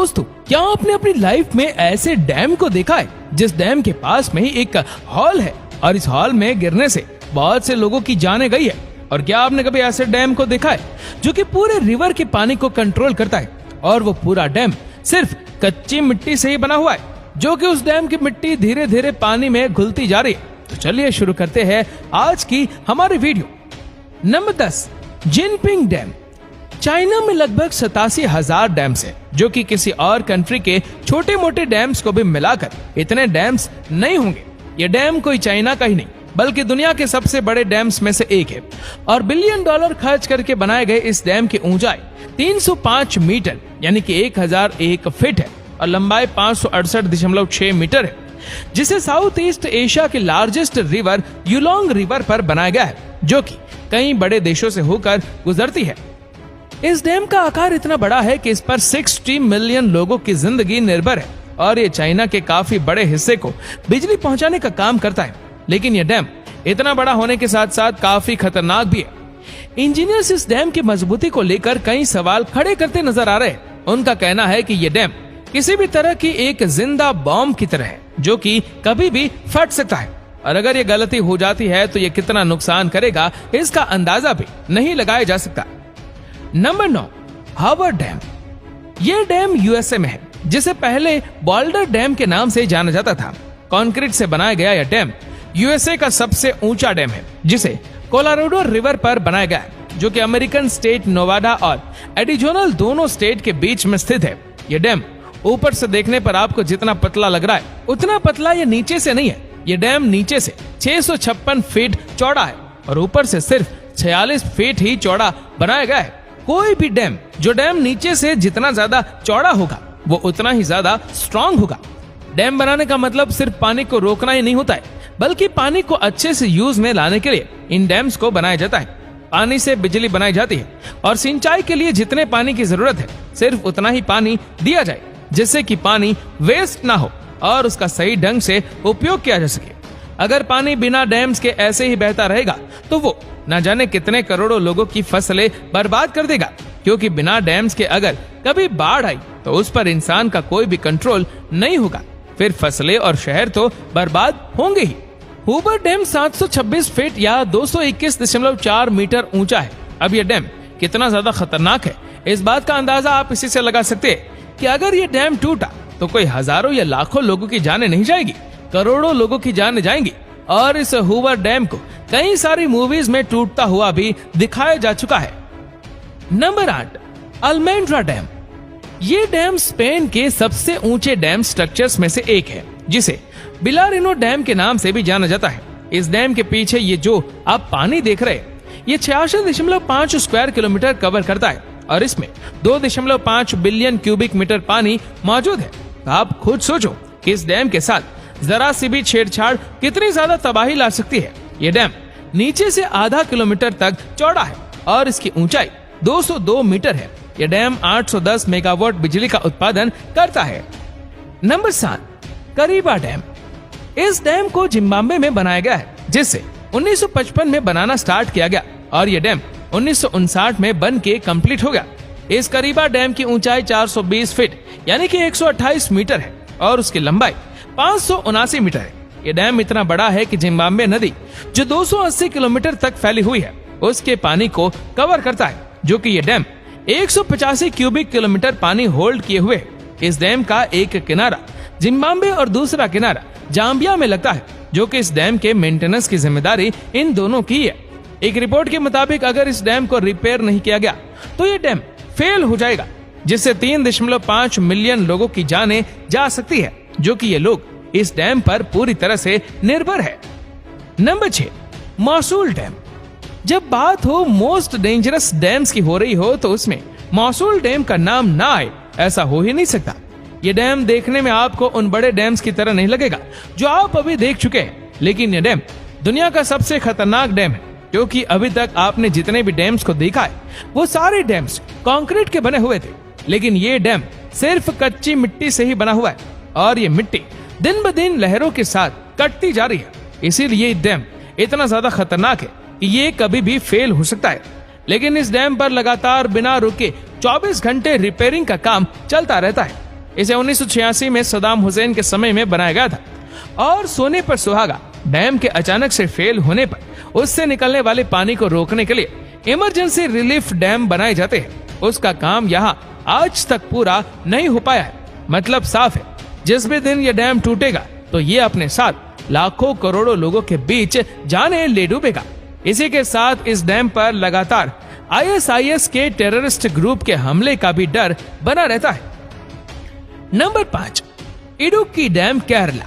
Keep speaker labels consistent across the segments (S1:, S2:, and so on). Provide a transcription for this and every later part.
S1: दोस्तों, क्या आपने अपनी लाइफ में ऐसे डैम को देखा है जिस डैम के पास में ही एक हॉल है और इस हॉल में गिरने से बहुत से लोगों की जानें गई है? और क्या आपने कभी ऐसे डैम को देखा है जो कि पूरे रिवर के पानी को कंट्रोल करता है और वो पूरा डैम सिर्फ कच्ची मिट्टी से ही बना हुआ है, जो कि उस डैम की मिट्टी धीरे धीरे पानी में घुलती जा रही है? तो चलिए शुरू करते हैं आज की हमारी video. Number 10, Jinping dam. China में लगभग 87,000 डैम्स है, जो कि किसी और कंट्री के छोटे मोटे डैम्स को भी मिलाकर इतने डैम्स नहीं होंगे। ये डैम कोई चाइना का ही नहीं बल्कि दुनिया के सबसे बड़े डैम्स में से एक है और $बिलियन खर्च करके बनाए गए इस डैम की ऊंचाई 305 मीटर यानी कि 1001 फीट है और लंबाई 568.6 मीटर है, जिसे साउथ ईस्ट एशिया के लार्जेस्ट रिवर यूलोंग रिवर पर बनाया गया है, जो कि कई बड़े देशों से होकर गुजरती है। इस डैम का आकार इतना बड़ा है कि इस पर 60 मिलियन लोगों की जिंदगी निर्भर है और ये चाइना के काफी बड़े हिस्से को बिजली पहुंचाने का काम करता है। लेकिन यह डैम इतना बड़ा होने के साथ साथ काफी खतरनाक भी है। इंजीनियर्स इस डैम की मजबूती को लेकर कई सवाल खड़े करते नजर आ रहे हैं। उनका कहना है कि यह डैम किसी भी तरह की एक जिंदा बॉम्ब की तरह है, जो कि कभी भी फट सकता है और अगर ये गलती हो जाती है तो ये कितना नुकसान करेगा इसका अंदाजा भी नहीं लगाया जा सकता। Number 9, Harvard dam. ये डैम यूएसए में है, जिसे पहले बोल्डर डैम के नाम से जाना जाता था। कंक्रीट से बनाया गया यह डैम यूएसए का सबसे ऊंचा डैम है, जिसे कोलोराडो रिवर पर बनाया गया है, जो कि अमेरिकन स्टेट नोवाडा और एडिजोनल दोनों स्टेट के बीच में स्थित है। यह डैम ऊपर से देखने पर आपको जितना पतला लग रहा है उतना पतला ये नीचे से नहीं है। ये डैम नीचे से 656 फीट चौड़ा है और ऊपर से सिर्फ 46 फीट ही चौड़ा बनाया गया है। कोई भी डैम जो डैम नीचे से जितना ज्यादा चौड़ा होगा वो उतना ही ज्यादा स्ट्रांग होगा। डैम बनाने का मतलब सिर्फ पानी को रोकना ही नहीं होता है, बल्कि पानी को अच्छे से यूज में लाने के लिए इन डैम्स को बनाया जाता है। पानी से बिजली बनाई जाती है और सिंचाई के लिए जितने पानी की जरूरत है सिर्फ उतना ही पानी दिया जाए, जिससे कि पानी वेस्ट ना हो और उसका सही ढंग से उपयोग किया जा सके। अगर पानी बिना डैम्स के ऐसे ही बहता रहेगा तो वो न जाने कितने करोड़ों लोगों की फसलें बर्बाद कर देगा, क्योंकि बिना डैम्स के अगर कभी बाढ़ आई तो उस पर इंसान का कोई भी कंट्रोल नहीं होगा, फिर फसलें और शहर तो बर्बाद होंगे ही। हूवर डैम 726 फीट या 221.4 मीटर ऊंचा है। अब यह डैम कितना ज्यादा खतरनाक है इस बात का अंदाजा आप इसी से लगा सकते हैं कि अगर ये डैम टूटा तो कोई हजारों या लाखों लोगों की जानें नहीं जाएगी, करोड़ों लोगों की जानें जाएंगी। और इस हूवर डैम को कई सारी मूवीज में टूटता हुआ भी दिखाया जा चुका है। Number 8, Almendra dam. ये डैम स्पेन के सबसे ऊंचे डैम स्ट्रक्चर्स में से एक है, जिसे बिलारिनो डैम के नाम से भी जाना जाता है। इस डैम के पीछे ये जो आप पानी देख रहे हैं ये 66.5 स्क्वायर किलोमीटर कवर करता है और इसमें 2.5 बिलियन क्यूबिक मीटर पानी मौजूद है। आप खुद सोचो कि इस डैम के साथ जरा सी भी छेड़छाड़ कितनी ज्यादा तबाही ला सकती है। ये डैम नीचे से आधा किलोमीटर तक चौड़ा है और इसकी ऊंचाई 202 मीटर है। यह डैम 810 मेगावाट बिजली का उत्पादन करता है। Number 7, Kariba dam. इस डैम को जिम्बाब्वे में बनाया गया है, जिसे 1955 में बनाना स्टार्ट किया गया और यह डैम 1959 में बन के कंप्लीट हो गया। इस करीबा डैम की ऊंचाई 420 फीट यानी कि 128 मीटर है और उसकी लंबाई 579 मीटर है। यह डैम इतना बड़ा है कि जिम्बाब्वे नदी जो 280 किलोमीटर तक फैली हुई है उसके पानी को कवर करता है, जो कि यह डैम 185 क्यूबिक किलोमीटर पानी होल्ड किए हुए है। इस डैम का एक किनारा जिम्बाब्वे और दूसरा किनारा जाम्बिया में लगता है, जो कि इस डैम के मेंटेनेंस की जिम्मेदारी इन दोनों की है। एक रिपोर्ट के मुताबिक अगर इस डैम को रिपेयर नहीं किया गया तो ये डैम फेल हो जाएगा, जिससे 3.5 मिलियन लोगों की जानें जा सकती है, जो कि ये लोग इस डैम पर पूरी तरह से निर्भर है। Number 6, Mosul dam. जब बात हो मोस्ट डेंजरस डैम्स की हो रही हो तो उसमें मौसूल डैम का नाम ना आए ऐसा हो ही नहीं सकता। ये डैम देखने में आपको उन बड़े डैम्स की तरह नहीं लगेगा जो आप अभी देख चुके हैं, लेकिन ये डैम दुनिया का सबसे खतरनाक डैम है, क्योंकि अभी तक आपने जितने भी डैम्स को देखा है वो सारे डैम्स कंक्रीट के बने हुए थे, लेकिन ये डैम सिर्फ कच्ची मिट्टी से ही बना हुआ है और ये मिट्टी दिन ब दिन लहरों के साथ कटती जा रही है। इसीलिए ये डैम इतना ज्यादा खतरनाक है कि ये कभी भी फेल हो सकता है। लेकिन इस डैम पर लगातार बिना रुके 24 घंटे रिपेयरिंग का काम चलता रहता है इसे 1986 में सद्दाम हुसैन के समय में बनाया गया था और सोने पर सुहागा डैम के अचानक से फेल होने पर उससे निकलने वाले पानी को रोकने के लिए इमरजेंसी रिलीफ डैम बनाए जाते हैं। उसका काम यहाँ आज तक पूरा नहीं हो पाया है। मतलब साफ है, जिस भी दिन ये डैम टूटेगा तो ये अपने साथ लाखों करोड़ों लोगों के बीच जाने ले डूबेगा। इसी के साथ इस डैम पर लगातार ISIS के टेररिस्ट ग्रुप के हमले का भी डर बना रहता है। Number 5, Idukki dam Kerala.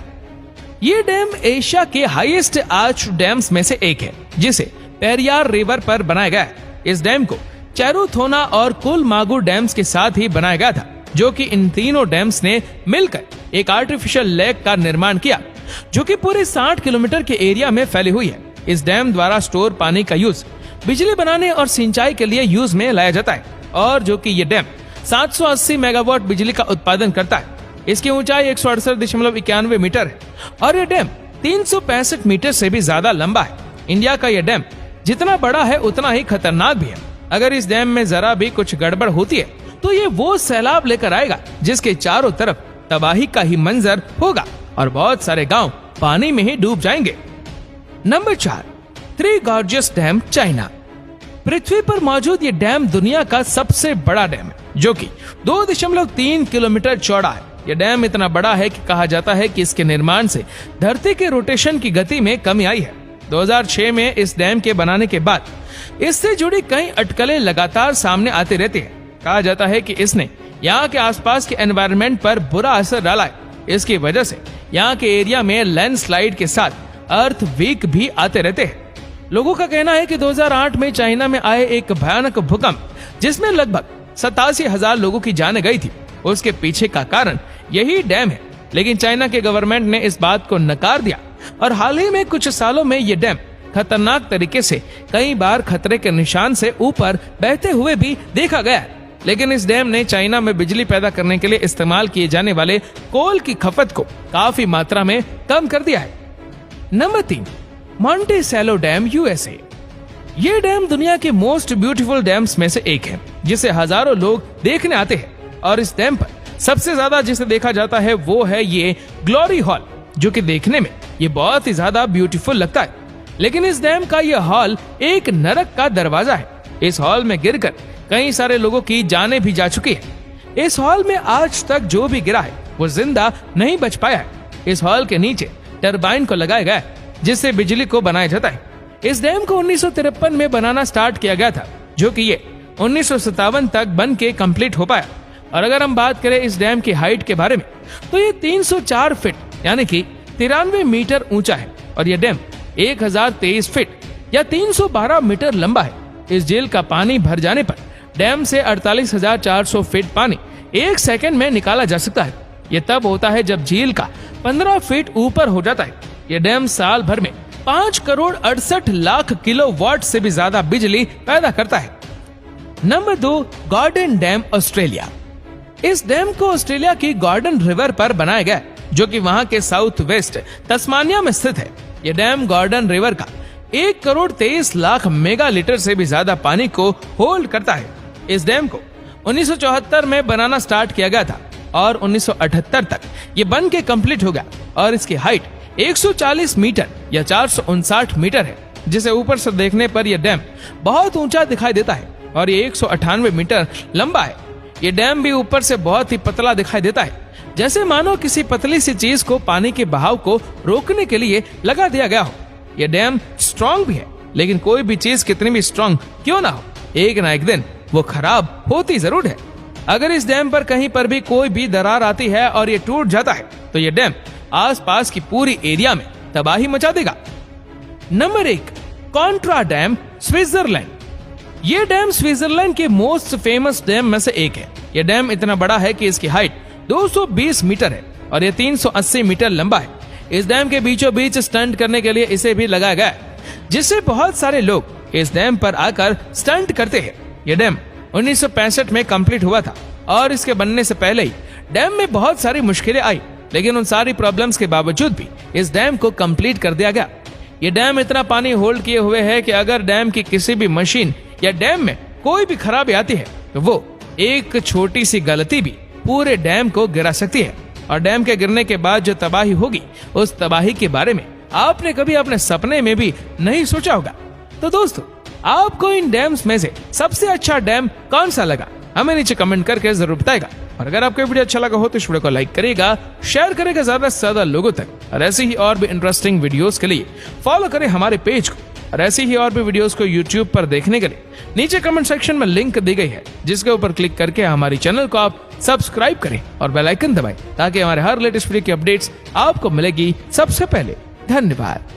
S1: ये डैम एशिया के हाईएस्ट आर्च डैम्स में से एक है, जिसे पेरियार रिवर पर बनाया गया है। इस डैम को चेरुथोना और कुलमागू डैम्स के साथ ही बनाया गया था, जो कि इन तीनों डैम्स ने मिलकर एक आर्टिफिशियल लेक का निर्माण किया, जो कि पूरे 60 किलोमीटर के एरिया में फैली हुई है। इस डैम द्वारा स्टोर पानी का यूज बिजली बनाने और सिंचाई के लिए यूज में लाया जाता है, और जो कि ये डैम 780 मेगावाट बिजली का उत्पादन करता है। इसकी ऊंचाई 168.91 मीटर है और ये डैम 365 मीटर से भी ज्यादा लंबा है। इंडिया का ये डैम जितना बड़ा है उतना ही खतरनाक भी है। अगर इस डैम में जरा भी कुछ गड़बड़ होती है तो ये वो सैलाब लेकर आएगा जिसके चारों तरफ तबाही का ही मंजर होगा और बहुत सारे गांव पानी में ही डूब जाएंगे। Number 4, three gorgeous dam, China. पृथ्वी पर मौजूद ये डैम दुनिया का सबसे बड़ा डैम है, जो कि 2.3 किलोमीटर चौड़ा है। ये डैम इतना बड़ा है कि कहा जाता है कि इसके निर्माण से धरती के रोटेशन की गति में कमी आई है। 2006 में इस डैम के बनाने के बाद इससे जुड़ी कई अटकलें लगातार सामने आती रहती है। कहा जाता है कि इसने यहाँ के आसपास के एनवायरनमेंट पर बुरा असर डाला है। इसकी वजह से यहाँ के एरिया में लैंडस्लाइड के साथ अर्थ वीक भी आते रहते हैं। लोगों का कहना है कि 2008 में चाइना में आए एक भयानक भूकंप, जिसमें लगभग 87,000 लोगों की जान गई थी, उसके पीछे का कारण यही डैम है। लेकिन चाइना के गवर्नमेंट ने इस बात को नकार दिया और हाल ही में कुछ सालों में ये डैम खतरनाक तरीके से कई बार खतरे के निशान से ऊपर बहते हुए भी देखा गया है। लेकिन इस डैम ने चाइना में बिजली पैदा करने के लिए इस्तेमाल किए जाने वाले कोल की खपत को काफी मात्रा में कम कर दिया है। Number 3, Monticello dam, USA। ये डैम दुनिया के मोस्ट ब्यूटीफुल डैम्स में से एक है, जिसे हजारों लोग देखने आते हैं। और इस डैम पर सबसे ज्यादा जिसे देखा जाता है वो है ये ग्लोरी हॉल, जो कि देखने में ये बहुत ही ज्यादा ब्यूटीफुल लगता है। लेकिन इस डैम का ये हॉल एक नरक का दरवाजा है। इस हॉल में गिरकर कई सारे लोगों की जानें भी जा चुकी है। इस हॉल में आज तक जो भी गिरा है वो जिंदा नहीं बच पाया है। इस हॉल के नीचे टरबाइन को लगाया गया है, जिससे बिजली को बनाया जाता है। इस डैम को 1953 में बनाना स्टार्ट किया गया था, जो कि ये 1957 तक बन के कंप्लीट हो पाया। और अगर हम बात करें इस डैम की हाइट के बारे में, तो ये 304 फीट यानी कि 93 मीटर ऊंचा है और ये डैम 1023 फीट या 312 मीटर लंबा है। इस झील का पानी भर जाने पर डैम से 48,400 फीट पानी 1 सेकंड में निकाला जा सकता है। ये तब होता है जब झील का 15 फीट ऊपर हो जाता है। ये डैम साल भर में 5 करोड़ 68 लाख किलोवाट से भी ज्यादा बिजली पैदा करता है। Number 2, Gordon dam, Australia. इस डैम को ऑस्ट्रेलिया की गॉर्डन रिवर पर बनाया गया, जो कि वहां के साउथ वेस्ट तस्मानिया में स्थित है। यह डैम गॉर्डन रिवर का 1 करोड़ 23 लाख मेगा लीटर से भी ज्यादा पानी को होल्ड करता है। इस डैम को 1974 में बनाना स्टार्ट किया गया था और 1978 तक ये बन के कंप्लीट हो गया और इसकी हाइट 140 मीटर या 459 मीटर है, जिसे ऊपर से देखने पर यह डैम बहुत ऊंचा दिखाई देता है और ये 198 मीटर लंबा है। ये डैम भी ऊपर से बहुत ही पतला दिखाई देता है, जैसे मानो किसी पतली सी चीज को पानी के बहाव को रोकने के लिए लगा दिया गया हो। ये डैम स्ट्रॉन्ग भी है, लेकिन कोई भी चीज कितनी भी स्ट्रॉन्ग क्यों ना हो, एक ना एक दिन वो खराब होती जरूर है। अगर इस डैम पर कहीं पर भी कोई भी दरार आती है और ये टूट जाता है तो ये डैम आसपास की पूरी एरिया में तबाही मचा देगा। Number 1, Contra dam, Switzerland. ये डैम स्विट्जरलैंड के मोस्ट फेमस डैम में से एक है। ये डैम इतना बड़ा है कि इसकी हाइट 220 मीटर है और ये 380 मीटर लंबा है। इस डैम के बीचों बीच स्टंट करने के लिए इसे भी लगाया गया है, जिससे बहुत सारे लोग इस डैम पर आकर स्टंट करते हैं। ये डैम 1965 में कंप्लीट हुआ था और इसके बनने से पहले ही डैम में बहुत सारी मुश्किलें आई, लेकिन उन सारी प्रॉब्लम्स के बावजूद भी इस डैम को कंप्लीट कर दिया गया। ये डैम इतना पानी होल्ड किए हुए है कि अगर डैम की किसी भी मशीन या डैम में कोई भी खराबी आती है तो वो एक छोटी सी गलती भी पूरे डैम को गिरा सकती है। और डैम के गिरने के बाद जो तबाही होगी, उस तबाही के बारे में आपने कभी अपने सपने में भी नहीं सोचा होगा। तो दोस्तों, आपको इन डैम्स में से सबसे अच्छा डैम कौन सा लगा, हमें नीचे कमेंट करके जरूर बताएगा। और अगर आपको वीडियो अच्छा लगा हो तो इस वीडियो को लाइक करेगा, शेयर करेगा ज्यादा से ज्यादा लोगों तक। और ऐसे ही और भी इंटरेस्टिंग वीडियोस के लिए फॉलो करें हमारे पेज को। और ऐसे ही और भी वीडियोस को यूट्यूब पर देखने के लिए नीचे कमेंट सेक्शन में लिंक दी गई है, जिसके ऊपर क्लिक करके हमारे चैनल को आप सब्सक्राइब करें और बेल आइकन दबाएं, ताकि हमारे हर लेटेस्ट वीडियो की अपडेट्स आपको मिलेगी सबसे पहले। धन्यवाद।